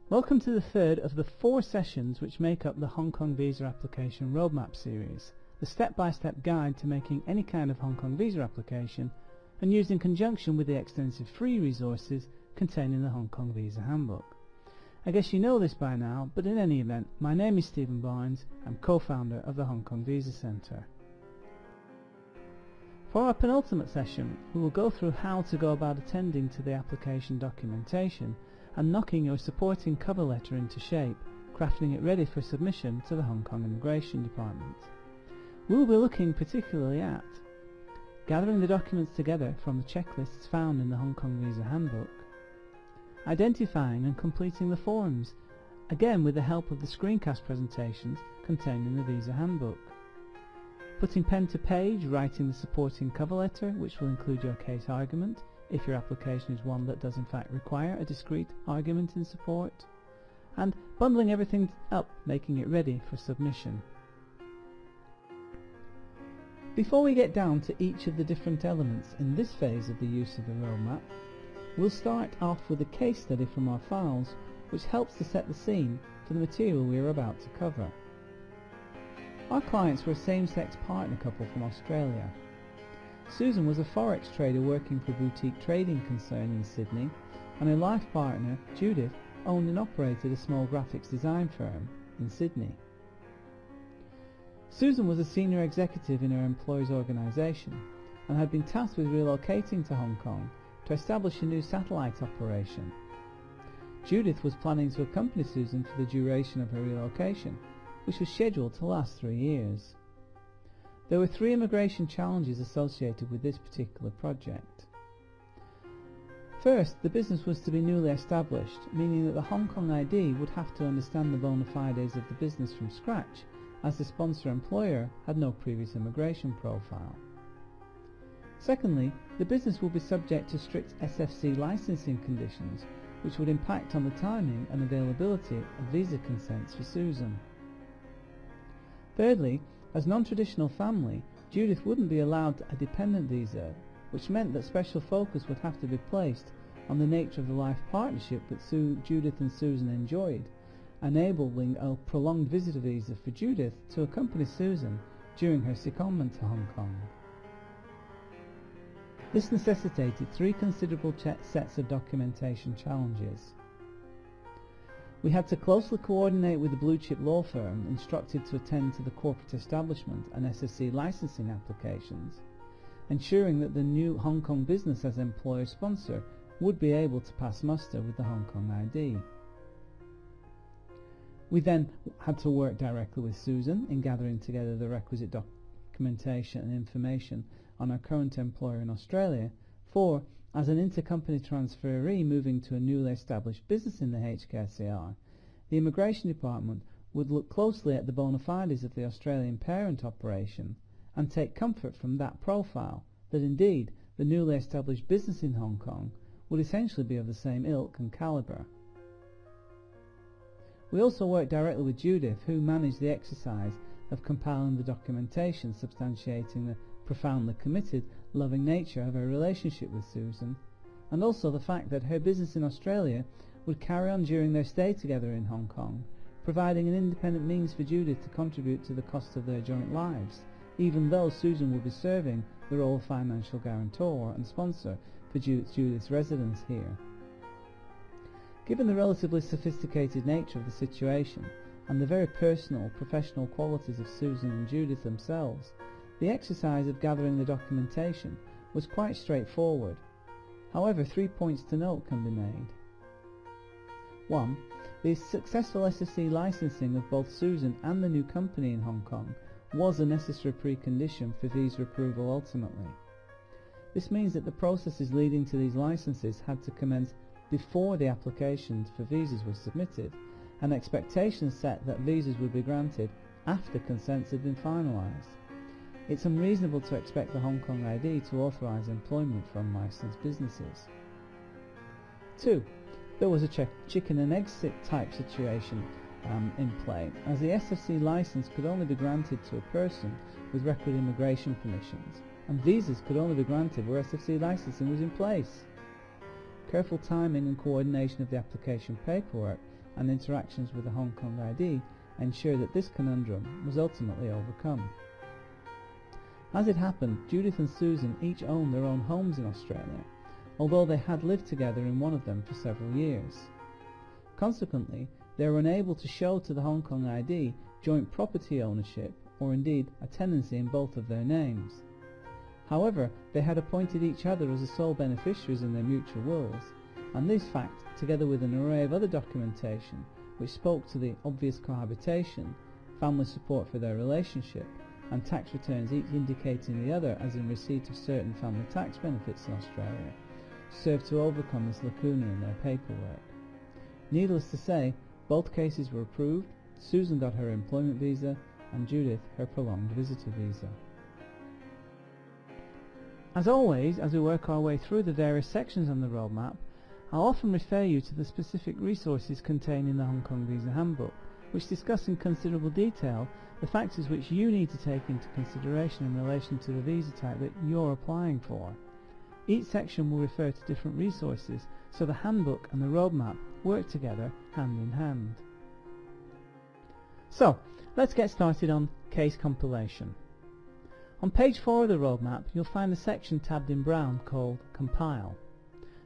Welcome to the third of the 4 sessions which make up the Hong Kong Visa Application Roadmap series, the step-by-step guide to making any kind of Hong Kong visa application and used in conjunction with the extensive free resources contained in the Hong Kong Visa Handbook. I guess you know this by now, but in any event, my name is Stephen Barnes. I'm co-founder of the Hong Kong Visa Centre. For our penultimate session, we will go through how to go about attending to the application documentation and knocking your supporting cover letter into shape, crafting it ready for submission to the Hong Kong Immigration Department. We will be looking particularly at gathering the documents together from the checklists found in the Hong Kong Visa Handbook, identifying and completing the forms, again with the help of the screencast presentations contained in the Visa Handbook, putting pen to page, writing the supporting cover letter, which will include your case argument, if your application is one that does in fact require a discrete argument in support, and bundling everything up, making it ready for submission. Before we get down to each of the different elements in this phase of the use of the roadmap, we'll start off with a case study from our files, which helps to set the scene for the material we are about to cover. Our clients were a same-sex partner couple from Australia. Susan was a forex trader working for a boutique trading concern in Sydney, and her life partner, Judith, owned and operated a small graphics design firm in Sydney. Susan was a senior executive in her employer's organisation and had been tasked with relocating to Hong Kong to establish a new satellite operation. Judith was planning to accompany Susan for the duration of her relocation, which was scheduled to last 3 years. There were 3 immigration challenges associated with this particular project. First, the business was to be newly established, meaning that the Hong Kong ID would have to understand the bona fides of the business from scratch, as the sponsor employer had no previous immigration profile. Secondly, the business will be subject to strict SFC licensing conditions, which would impact on the timing and availability of visa consents for Susan. Thirdly, as non-traditional family, Judith wouldn't be allowed a dependent visa, which meant that special focus would have to be placed on the nature of the life partnership that Judith and Susan enjoyed, enabling a prolonged visitor visa for Judith to accompany Susan during her secondment to Hong Kong. This necessitated 3 considerable sets of documentation challenges. We had to closely coordinate with the blue-chip law firm instructed to attend to the corporate establishment and SFC licensing applications, ensuring that the new Hong Kong business as employer sponsor would be able to pass muster with the Hong Kong ID. We then had to work directly with Susan in gathering together the requisite documentation and information on our current employer in Australia, for, as an intercompany transferee moving to a newly established business in the HKCR, the Immigration Department would look closely at the bona fides of the Australian parent operation and take comfort from that profile that indeed the newly established business in Hong Kong would essentially be of the same ilk and calibre. We also worked directly with Judith, who managed the exercise of compiling the documentation substantiating the profoundly committed, loving nature of her relationship with Susan, and also the fact that her business in Australia would carry on during their stay together in Hong Kong, providing an independent means for Judith to contribute to the cost of their joint lives, even though Susan would be serving the role of financial guarantor and sponsor for Judith's residence here. Given the relatively sophisticated nature of the situation and the very personal, professional qualities of Susan and Judith themselves, the exercise of gathering the documentation was quite straightforward. However, 3 points to note can be made. 1. The successful SFC licensing of both Susan and the new company in Hong Kong was a necessary precondition for visa approval ultimately. This means that the processes leading to these licenses had to commence before the applications for visas were submitted, and expectations set that visas would be granted after consents had been finalised. It's unreasonable to expect the Hong Kong ID to authorise employment for unlicensed businesses. 2. There was a chicken and egg type situation in play, as the SFC licence could only be granted to a person with record immigration permissions, and visas could only be granted where SFC licensing was in place. Careful timing and coordination of the application paperwork and interactions with the Hong Kong ID ensured that this conundrum was ultimately overcome. As it happened, Judith and Susan each owned their own homes in Australia, although they had lived together in one of them for several years. Consequently, they were unable to show to the Hong Kong ID joint property ownership, or indeed a tenancy in both of their names. However, they had appointed each other as the sole beneficiaries in their mutual wills, and this fact, together with an array of other documentation which spoke to the obvious cohabitation, family support for their relationship, and tax returns each indicating the other as in receipt of certain family tax benefits in Australia, served to overcome this lacuna in their paperwork. Needless to say, both cases were approved. Susan got her employment visa and Judith her prolonged visitor visa. As always, as we work our way through the various sections on the roadmap, I'll often refer you to the specific resources contained in the Hong Kong Visa Handbook, which discuss in considerable detail the factors which you need to take into consideration in relation to the visa type that you're applying for. Each section will refer to different resources, so the handbook and the roadmap work together hand in hand. So, let's get started on case compilation. On page 4 of the roadmap, you'll find the section tabbed in brown called Compile.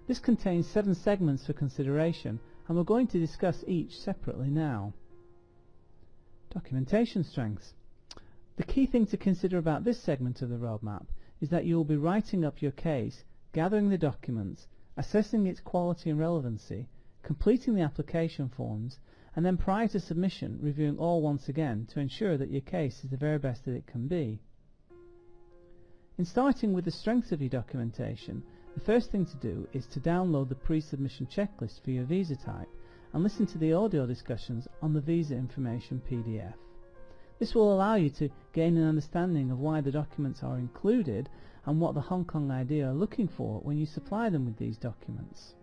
This contains 7 segments for consideration, and we're going to discuss each separately now. Documentation strengths. The key thing to consider about this segment of the roadmap is that you will be writing up your case, gathering the documents, assessing its quality and relevancy, completing the application forms, and then prior to submission reviewing all once again to ensure that your case is the very best that it can be. In starting with the strengths of your documentation, the first thing to do is to download the pre-submission checklist for your visa type and listen to the audio discussions on the visa information PDF. This will allow you to gain an understanding of why the documents are included and what the Hong Kong ID are looking for when you supply them with these documents.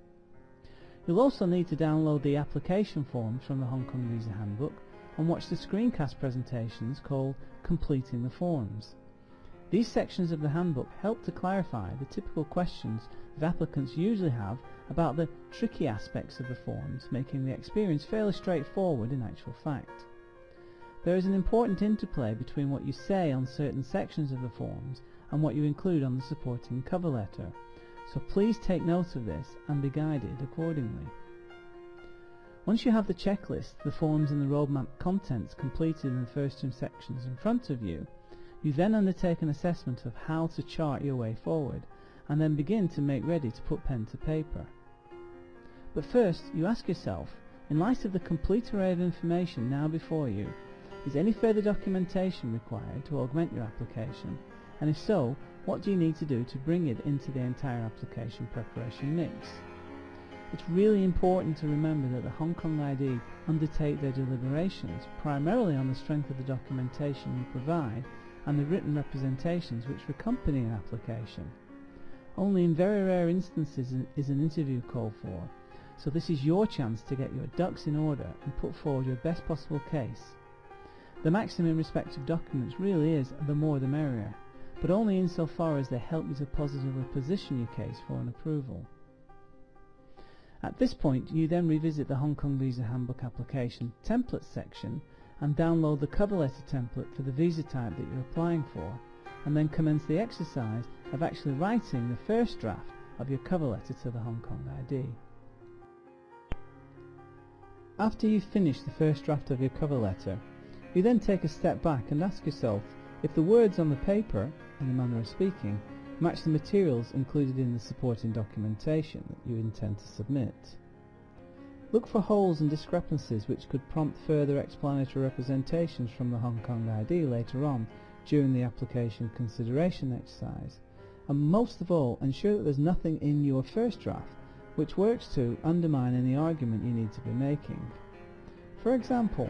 You'll also need to download the application forms from the Hong Kong Visa Handbook and watch the screencast presentations called Completing the Forms. These sections of the handbook help to clarify the typical questions that applicants usually have about the tricky aspects of the forms, making the experience fairly straightforward in actual fact. There is an important interplay between what you say on certain sections of the forms and what you include on the supporting cover letter, so please take note of this and be guided accordingly. Once you have the checklist, the forms and the roadmap contents completed in the first 2 sections in front of you, you then undertake an assessment of how to chart your way forward, and then begin to make ready to put pen to paper. But first, you ask yourself, in light of the complete array of information now before you, is any further documentation required to augment your application, and if so, what do you need to do to bring it into the entire application preparation mix? It's really important to remember that the Hong Kong ID undertake their deliberations primarily on the strength of the documentation you provide and the written representations which accompany an application. Only in very rare instances is an interview called for, so this is your chance to get your ducks in order and put forward your best possible case. The maxim in respect of documents really is the more the merrier, but only insofar as they help you to positively position your case for an approval. At this point, you then revisit the Hong Kong Visa Handbook Application Templates section and download the cover letter template for the visa type that you're applying for, and then commence the exercise of actually writing the first draft of your cover letter to the Hong Kong ID. After you've finished the first draft of your cover letter, you then take a step back and ask yourself if the words on the paper, in the manner of speaking, match the materials included in the supporting documentation that you intend to submit. Look for holes and discrepancies which could prompt further explanatory representations from the Hong Kong ID later on during the application consideration exercise, and most of all, ensure that there's nothing in your first draft which works to undermine any argument you need to be making. For example,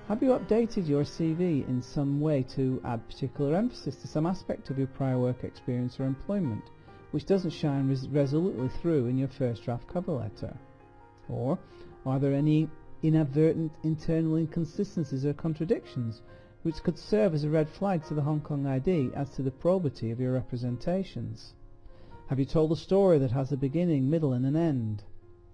have you updated your CV in some way to add particular emphasis to some aspect of your prior work experience or employment, which doesn't shine resolutely through in your first draft cover letter? Or are there any inadvertent internal inconsistencies or contradictions which could serve as a red flag to the Hong Kong ID as to the probity of your representations? Have you told a story that has a beginning, middle and an end?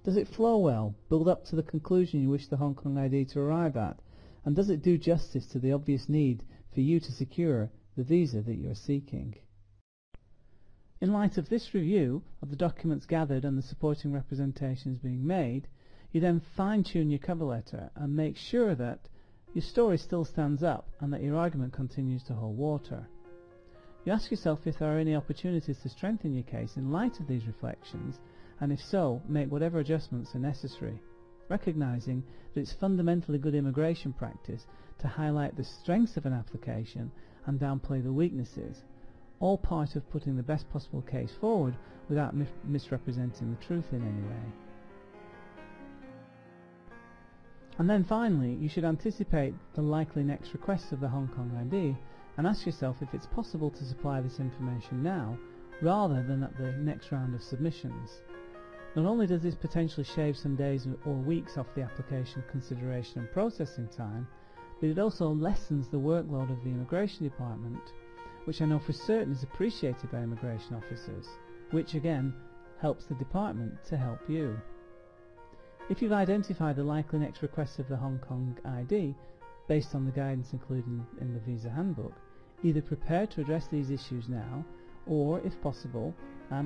Does it flow well, build up to the conclusion you wish the Hong Kong ID to arrive at, and does it do justice to the obvious need for you to secure the visa that you are seeking? In light of this review of the documents gathered and the supporting representations being made, you then fine-tune your cover letter and make sure that your story still stands up and that your argument continues to hold water. You ask yourself if there are any opportunities to strengthen your case in light of these reflections, and if so, make whatever adjustments are necessary, recognizing that it's fundamentally good immigration practice to highlight the strengths of an application and downplay the weaknesses, all part of putting the best possible case forward without misrepresenting the truth in any way. And then finally, you should anticipate the likely next requests of the Hong Kong ID and ask yourself if it's possible to supply this information now rather than at the next round of submissions. Not only does this potentially shave some days or weeks off the application consideration and processing time, but it also lessens the workload of the Immigration Department, which I know for certain is appreciated by immigration officers, which again helps the department to help you. If you've identified the likely next requests of the Hong Kong ID based on the guidance included in the Visa Handbook, either prepare to address these issues now, or if possible,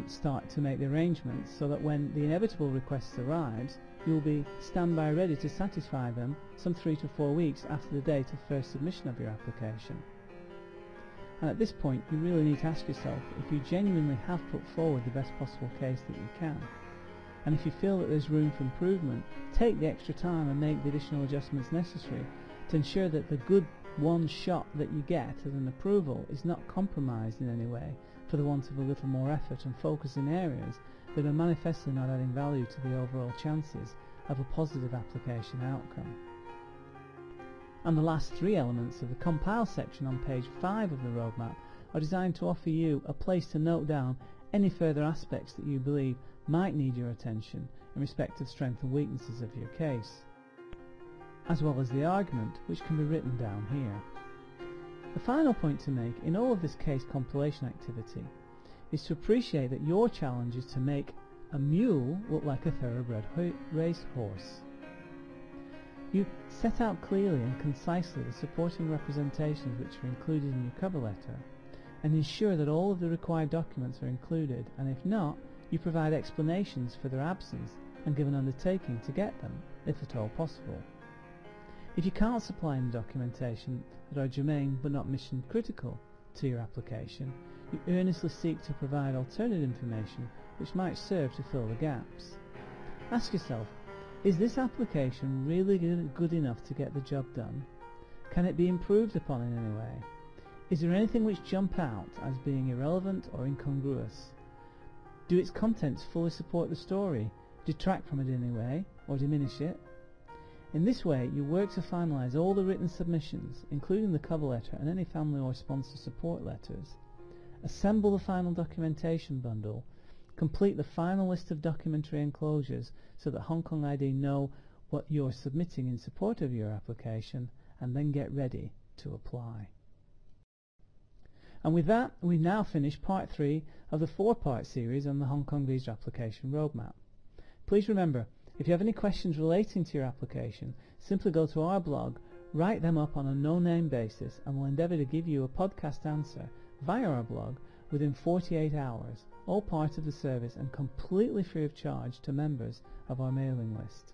start to make the arrangements so that when the inevitable request arrives, you'll be standby ready to satisfy them some 3 to 4 weeks after the date of first submission of your application. And at this point, you really need to ask yourself if you genuinely have put forward the best possible case that you can. And if you feel that there's room for improvement, take the extra time and make the additional adjustments necessary to ensure that the good one shot that you get at an approval is not compromised in any way for the want of a little more effort and focus in areas that are manifestly not adding value to the overall chances of a positive application outcome. And the last 3 elements of the Compile section on page 5 of the roadmap are designed to offer you a place to note down any further aspects that you believe might need your attention in respect to the strengths and weaknesses of your case, as well as the argument, which can be written down here. The final point to make in all of this case compilation activity is to appreciate that your challenge is to make a mule look like a thoroughbred racehorse. You set out clearly and concisely the supporting representations which are included in your cover letter, and ensure that all of the required documents are included, and if not, you provide explanations for their absence and give an undertaking to get them, if at all possible. If you can't supply any documentation that are germane but not mission critical to your application, you earnestly seek to provide alternative information which might serve to fill the gaps. Ask yourself, is this application really good enough to get the job done? Can it be improved upon in any way? Is there anything which jump out as being irrelevant or incongruous? Do its contents fully support the story, detract from it in any way, or diminish it? In this way, you work to finalise all the written submissions, including the cover letter and any family or sponsor support letters, assemble the final documentation bundle, complete the final list of documentary enclosures so that Hong Kong ID know what you're submitting in support of your application, and then get ready to apply. And with that, we've now finished part 3 of the 4-part series on the Hong Kong Visa Application Roadmap. Please remember, if you have any questions relating to your application, simply go to our blog, write them up on a no-name basis, and we'll endeavour to give you a podcast answer via our blog within 48 hours, all part of the service and completely free of charge to members of our mailing list.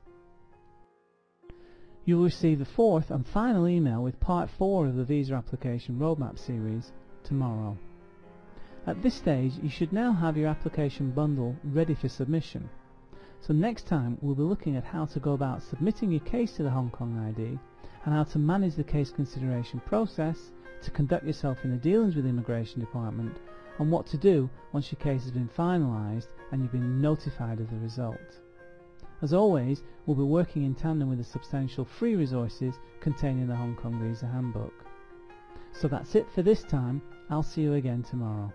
You will receive the 4th and final email with part 4 of the Visa Application Roadmap series tomorrow. At this stage, you should now have your application bundle ready for submission. So next time we'll be looking at how to go about submitting your case to the Hong Kong ID and how to manage the case consideration process, to conduct yourself in the dealings with the Immigration Department, and what to do once your case has been finalised and you've been notified of the result. As always, we'll be working in tandem with the substantial free resources contained in the Hong Kong Visa Handbook. So that's it for this time. I'll see you again tomorrow.